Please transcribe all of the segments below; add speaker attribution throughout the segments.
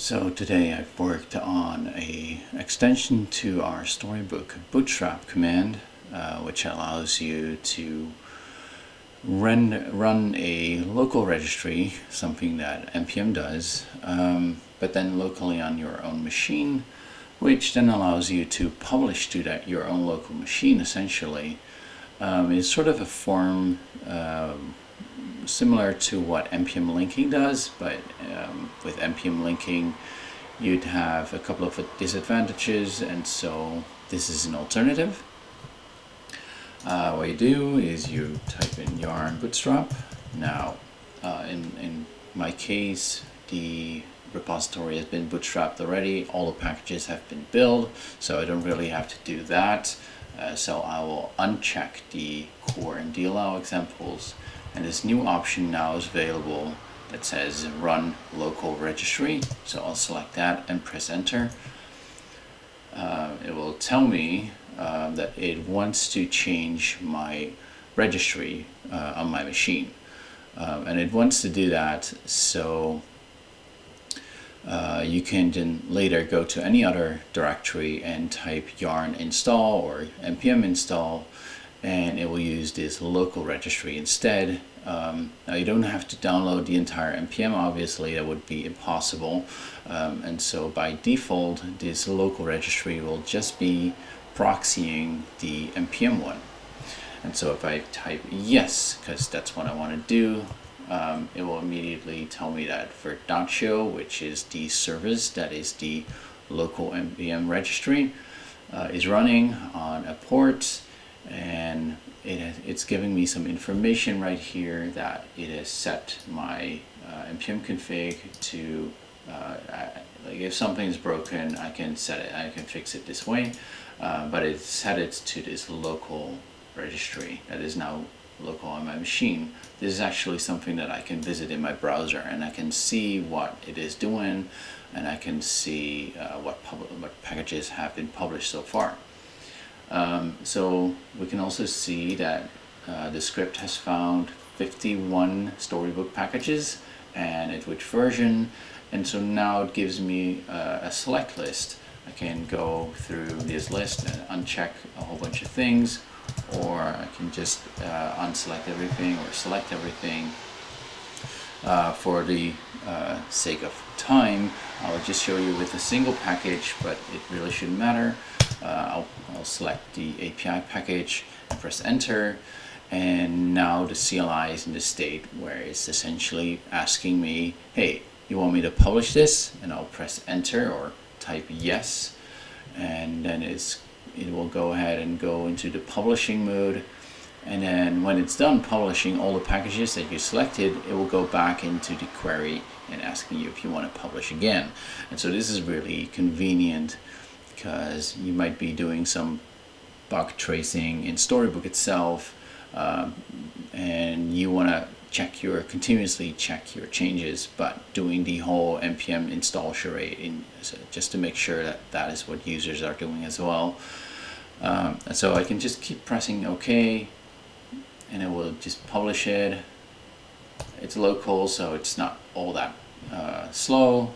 Speaker 1: So today I've worked on a extension to our storybook bootstrap command, which allows you to run a local registry, something that npm does, but then locally on your own machine, which then allows you to publish to your own local machine. Essentially, it's sort of a form similar to what npm linking does, but with npm linking you'd have a couple of disadvantages, and so this is an alternative. What you do is you type in yarn bootstrap. Now in my case, the repository has been bootstrapped already. All the packages have been built, so I don't really have to do that. So I will uncheck the core and DLL examples, and this new option now is available that says run local registry. So I'll select that and press enter. It will tell me that it wants to change my registry on my machine, and it wants to do that so you can then later go to any other directory and type yarn install or npm install, and it will use this local registry instead. Now you don't have to download the entire npm, obviously that would be impossible, and so by default this local registry will just be proxying the npm one. And so if I type yes, because that's what I want to do, it will immediately tell me that for .show, which is the service that is the local npm registry, is running on a port, and it's giving me some information right here that it has set my npm config to like if something is broken, I can set it, I can fix it this way, but it's set it to this local registry that is now local on my machine. This is actually something that I can visit in my browser, and I can see what it is doing, and I can see what packages have been published so far. So we can also see that the script has found 51 storybook packages and at which version, and so now it gives me a select list. I can go through this list and uncheck a whole bunch of things, or I can just unselect everything or select everything. For the sake of time, I'll just show you with a single package, but it really shouldn't matter. I'll select the API package and press enter, and now the CLI is in the state where it's essentially asking me, hey, you want me to publish this? And I'll press enter or type yes, and then it will go ahead and go into the publishing mode. And then when it's done publishing all the packages that you selected, it will go back into the query and asking you if you want to publish again. And so this is really convenient, because you might be doing some bug tracing in Storybook itself, and you want to continuously check your changes, but doing the whole npm install charade just to make sure that that is what users are doing as well. And so I can just keep pressing OK, and it will just publish it. It's local, so it's not all that slow.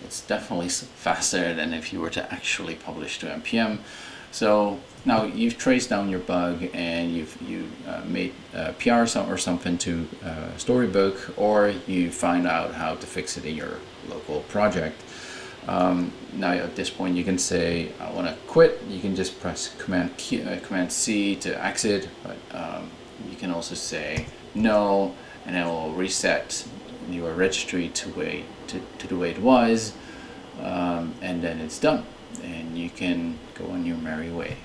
Speaker 1: It's definitely faster than if you were to actually publish to npm. So now you've traced down your bug, and you've made a PR or something to Storybook, or you find out how to fix it in your local project. Now at this point you can say I want to quit. You can just press Command C to exit, but you can also say no, and it will reset your registry to the way it was, and then it's done, and you can go on your merry way.